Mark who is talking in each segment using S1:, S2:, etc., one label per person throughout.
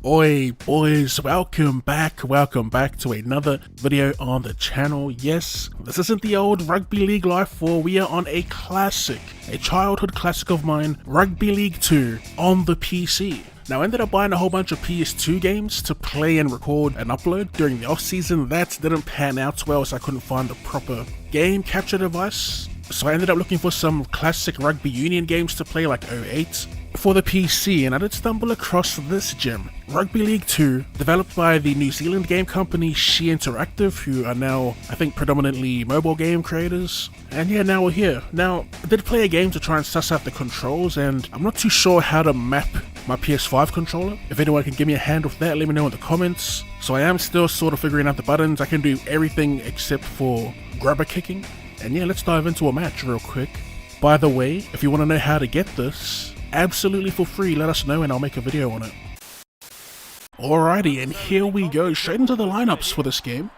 S1: Oi boys, welcome back to another video on the channel. Yes, this isn't the old Rugby League Live 4, we are on a classic, a childhood classic of mine, Rugby League 2 on the PC. Now I ended up buying a whole bunch of PS2 games to play and record and upload during the off season. That didn't pan out well as I couldn't find the proper game capture device. So I ended up looking for some classic rugby union games to play like 08 for the PC, and I did stumble across this gem, Rugby League 2, developed by the New Zealand game company She Interactive, who are now, I think, predominantly mobile game creators. And yeah, now we're here. Now, I did play a game to try and suss out the controls, and I'm not too sure how to map my PS5 controller. If anyone can give me a hand with that, let me know in the comments. So I am still sort of figuring out the buttons. I can do everything except for grubber kicking. And yeah, let's dive into a match real quick. By the way, if you want to know how to get this, absolutely for free, let us know and I'll make a video on it. Alrighty, and here we go, straight into the lineups for this game.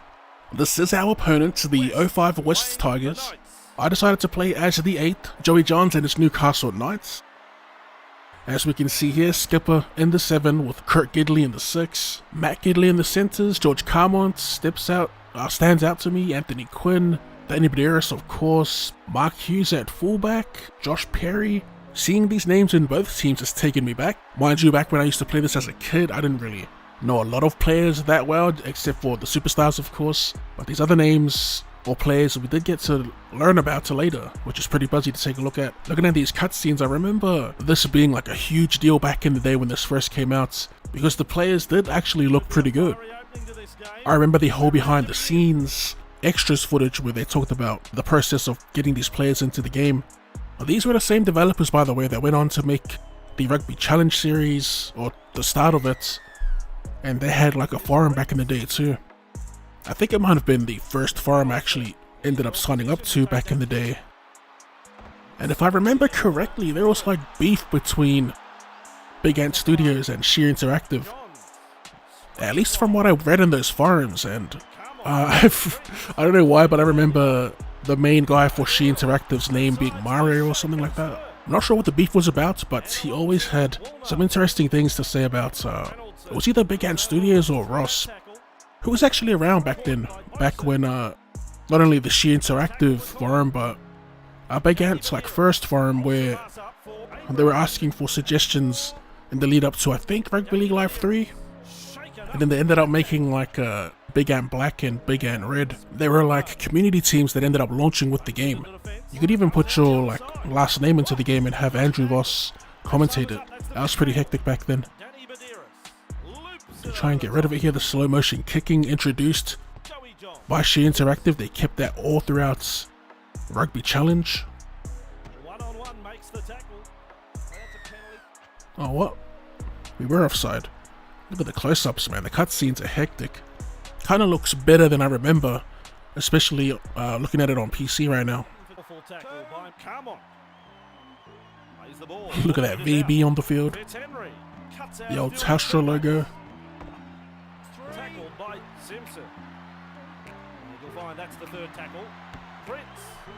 S1: This is our opponent, the 05 West Tigers. I decided to play as the 8th, Joey Johns and his Newcastle Knights. As we can see here, Skipper in the 7 with Kurt Gidley in the 6. Matt Gidley in the centres, George Carmont stands out to me, Anthony Quinn, Danny Medeiros of course, Mark Hughes at fullback, Josh Perry. Seeing these names in both teams has taken me back. Mind you, back when I used to play this as a kid, I didn't really know a lot of players that well, except for the superstars of course. But these other names or players we did get to learn about later, which is pretty buzzy to take a look at. Looking at these cutscenes, I remember this being like a huge deal back in the day when this first came out, because the players did actually look pretty good. I remember the whole behind the scenes extras footage where they talked about the process of getting these players into the game. These were the same developers, by the way, that went on to make the Rugby Challenge series, or the start of it, and they had like a forum back in the day too. I think it might have been the first forum I actually ended up signing up to back in the day. And if I remember correctly, there was like beef between Big Ant Studios and She Interactive, at least from what I read in those forums. And I don't know why, but I remember the main guy for She Interactive's name being Mario or something like that. I'm not sure what the beef was about, but he always had some interesting things to say about, it was either Big Ant Studios or Ross, who was actually around back then, back when not only the She Interactive forum, but Big Ant's like first forum where they were asking for suggestions in the lead up to, I think, Rugby League Live 3. And then they ended up making like Big Ant Black and Big Ant Red. They were like community teams that ended up launching with the game. You could even put your like last name into the game and have Andrew Voss commentate it. That was pretty hectic back then. To try and get rid of it here, the slow motion kicking introduced by She Interactive. They kept that all throughout Rugby Challenge. Oh, what? We were offside. Look at the close-ups, man. The cutscenes are hectic. Kind of looks better than I remember, especially looking at it on PC right now. Look at that VB on the field. The old Tastra logo.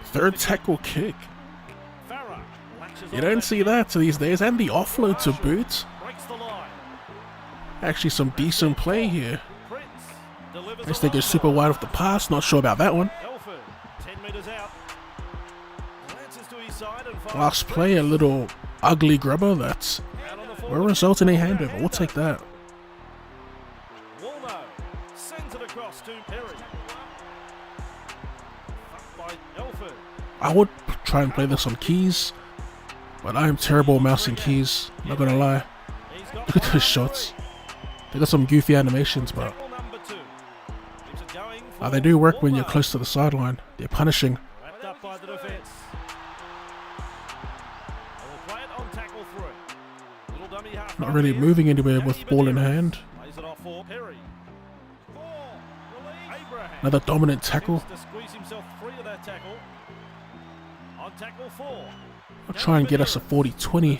S1: Third tackle kick. You don't see that these days, and the offload to boot. Actually some decent play here. Guess they go super wide off the pass, not sure about that one. Last play, a little ugly grubber that will result in a handover. We'll take that. I would try and play this on keys, but I am terrible at mousing keys, not gonna lie. Look at those shots. They got some goofy animations, but they do work when you're close to the sideline. They're punishing. Not really moving anywhere with ball in hand. Another dominant tackle. I'll try and get us a 40-20.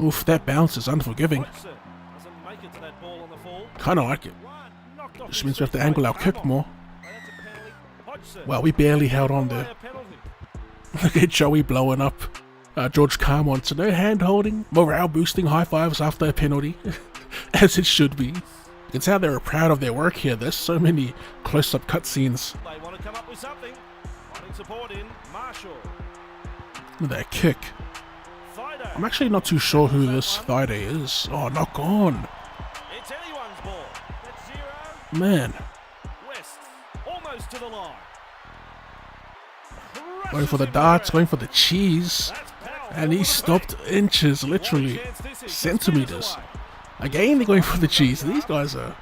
S1: Oof, that bounce is unforgiving. Kinda like it. Which means we have to angle our kick more. Well, we barely held on there. Look at Joey blowing up George Carmont. So no hand holding, morale boosting high fives after a penalty, as it should be. You can tell they were proud of their work here. There's so many close-up cutscenes.
S2: They want to come up with something. Finding support in Marshall.
S1: Look at that kick.
S2: Fido.
S1: I'm actually not too sure who this Thide is. Oh, knock on.
S2: It's anyone's ball. That's 0.
S1: Man.
S2: West. Almost to the line.
S1: Going for the darts, going for the cheese. And he stopped inches, literally. Centimeters. Again, they're going for the cheese. These guys are...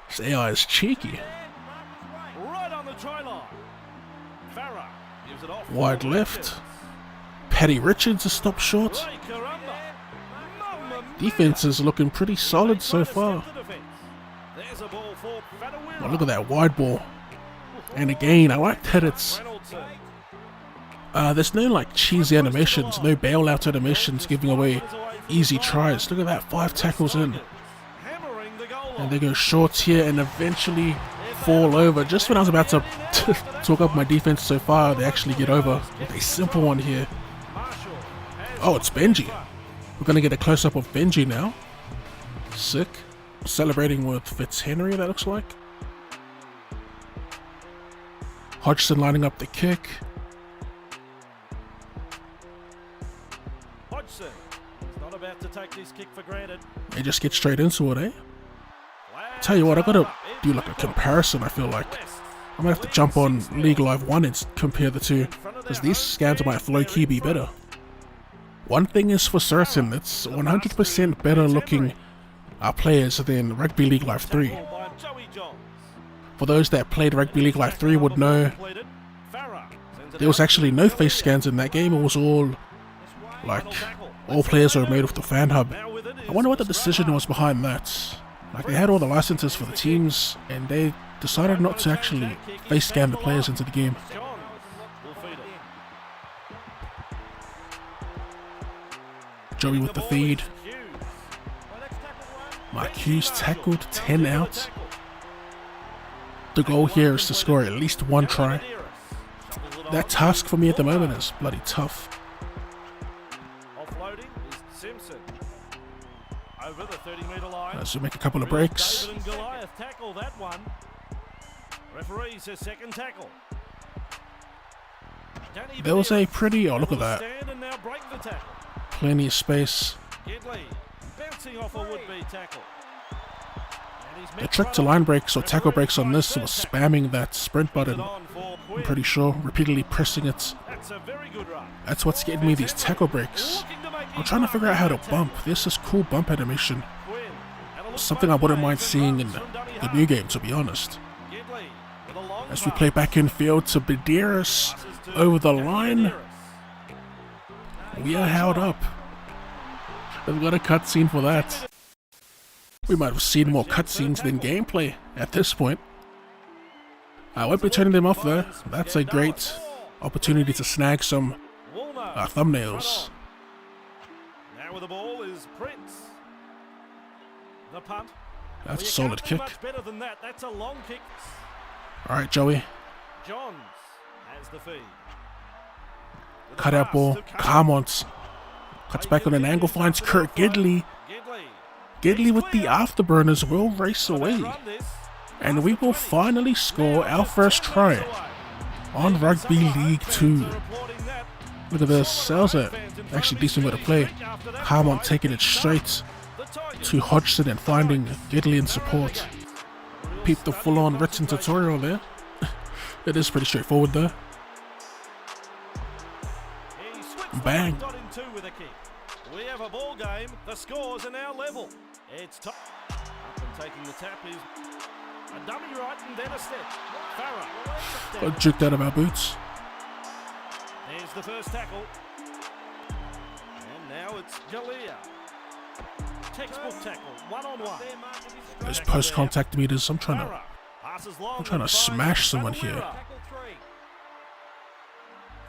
S1: This AI is cheeky.
S2: Right on the try line. Farah gives it off.
S1: Wide left. Paddy Richards is stopped short. Defense is looking pretty solid so far. Oh, look at that wide ball. And again, I like that it's... there's no like cheesy animations, no bailout animations giving away easy tries. Look at that, 5 tackles in. And they go short here and eventually fall over. Just when I was about to talk up my defense so far, they actually get over with a simple one here. Oh, it's Benji. We're going to get a close-up of Benji now. Sick. Celebrating with Fitzhenry, that looks like. Hodgson lining up the kick.
S2: Hodgson is not about to take this kick for granted.
S1: They just get straight into it, eh? Tell you what, I've got to do like a comparison, I feel like. I'm going to have to jump on League Live 1 and compare the two, because these scans might low-key be better. One thing is for certain, it's 100% better looking players than Rugby League Live 3. For those that played Rugby League Live 3 would know, there was actually no face scans in that game. It was all, like, all players were made with the fan hub. I wonder what the decision was behind that. Like, they had all the licenses for the teams, and they decided not to actually face scan the players into the game. Joey with the feed. Mark Hughes tackled, 10 out. The goal here is to score at least 1 try. That task for me at the moment is bloody tough.
S2: Offloading is Simpson. Over the 30-meter line.
S1: So make a couple of breaks.
S2: David and Goliath tackle that one. Referee says second tackle.
S1: There was a pretty... Oh, look at that.
S2: Stand and now break the tackle.
S1: Plenty of space.
S2: Gidley bouncing off a would-be tackle.
S1: The trick to line breaks or tackle breaks on this was spamming that sprint button. I'm pretty sure, repeatedly pressing it. That's what's getting me these tackle breaks. I'm trying to figure out how to bump. There's this cool bump animation. Something I wouldn't mind seeing in the new game, to be honest. As we play back in field to Bediris over the line. We are held up. They've got a cutscene for that. We might have seen more cutscenes than gameplay at this point. I won't be turning them off though. That's a great opportunity to snag some thumbnails.
S2: Now with the ball is Prince. The punt.
S1: That's a solid kick.
S2: Much better than that. That's a long kick.
S1: Alright, Joey.
S2: Johns has the feed.
S1: Cut out ball. Carmont cuts back on an angle, finds Kurt Gidley. Gidley with the afterburners will race away. And we will finally score our first try on Rugby League 2. Look at this. That was a actually decent way to play. Carmont taking it straight to Hodgson and finding Gidley in support. Peep the full-on written tutorial there. It is pretty straightforward though. Bang.
S2: We have a ball game. The scores are now level. It's top. Up and taking the tap is a dummy right and then a step. Farah.
S1: Got juked out of our boots.
S2: There's the first tackle. And now it's Jalea. Textbook tackle, one-on-one.
S1: Those post-contact meters. I'm trying to smash someone here.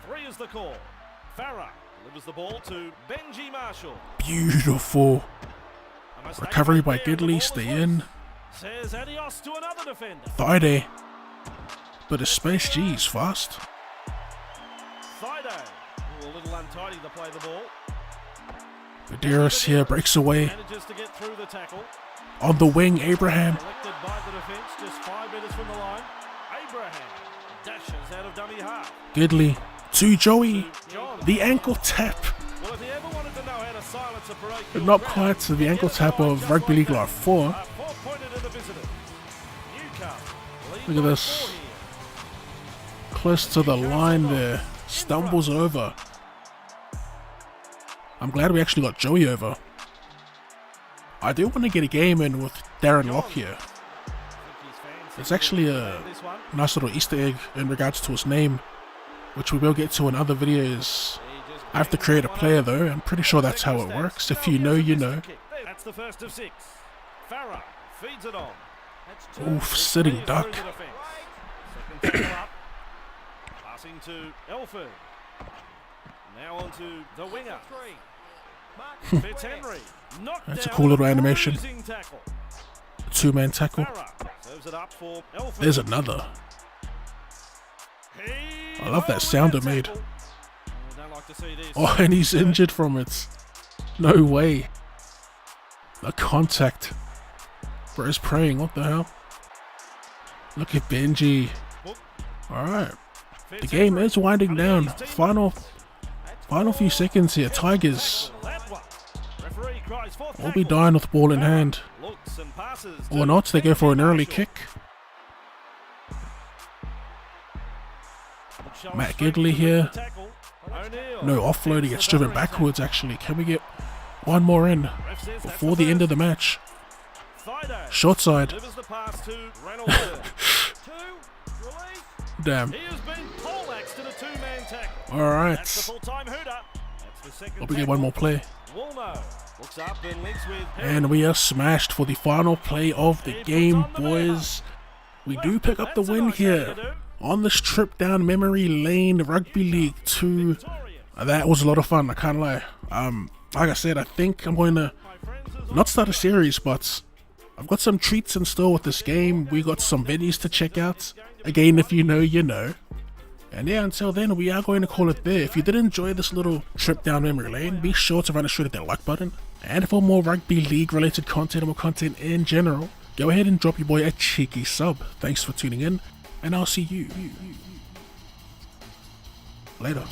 S2: 3 is the call. Farah delivers the ball to Benji Marshall.
S1: Beautiful. Recovery by Gidley, stay in.
S2: Says adios to another defender.
S1: Thide. But his space, geez, fast.
S2: a little untidy to play the ball.
S1: Medeiros here breaks away.
S2: Manages to get through the tackle.
S1: On the wing, Abraham.
S2: Collected by the defence, just 5 metres from the line. Abraham dashes out of dummy half.
S1: Gidley to Joey.
S2: John.
S1: The ankle tap.
S2: Well, if you ever wanted to know how to silence a parade,
S1: But not quite to the ankle tap of Rugby League Live 4.
S2: 4-pointer to the visitors. Newcastle lead
S1: Look at
S2: by
S1: this.
S2: 4 here.
S1: Close to the line there. Stumbles over. I'm glad we actually got Joey over. I do want to get a game in with Darren Lock here. It's actually a nice little Easter egg in regards to his name, which we will get to in other videos. I have to create a player though. I'm pretty sure that's how it works. If you know, you know.
S2: That's the first of 6. Farah feeds it on.
S1: Oof, sitting duck.
S2: Second tackle up. Passing to Elford. Now on to the winger. Fitzhenry. Knocked
S1: That's a
S2: down
S1: cool little
S2: with a
S1: animation.
S2: bruising tackle.
S1: Two-man tackle.
S2: Farah serves it up for Elford.
S1: There's another.
S2: He
S1: I love that
S2: over
S1: sound
S2: the
S1: it made.
S2: tackle. Oh, don't like to see this.
S1: Oh, and he's injured from it. No way. The contact. Bro's praying. What the hell? Look at Benji. Alright. The game is winding down. Final few seconds here. Tigers will be dying with ball in hand. Or not, they go for an early kick. Matt Gidley here. No offload, he gets driven backwards actually. Can we get one more in before the end of the match? Short side. Damn. Alright. Hope we get one more play. And we are smashed for the final play of the game, boys. We do pick up the win here on this trip down memory lane, Rugby League 2. That was a lot of fun, I can't lie. Like I said, I think I'm going to not start a series, but I've got some treats in store with this game. We got some venues to check out. Again, if you know, you know. And yeah, until then, we are going to call it there. If you did enjoy this little trip down memory lane, be sure to run a straight at that like button. And for more Rugby League related content and more content in general, go ahead and drop your boy a cheeky sub. Thanks for tuning in, and I'll see you later.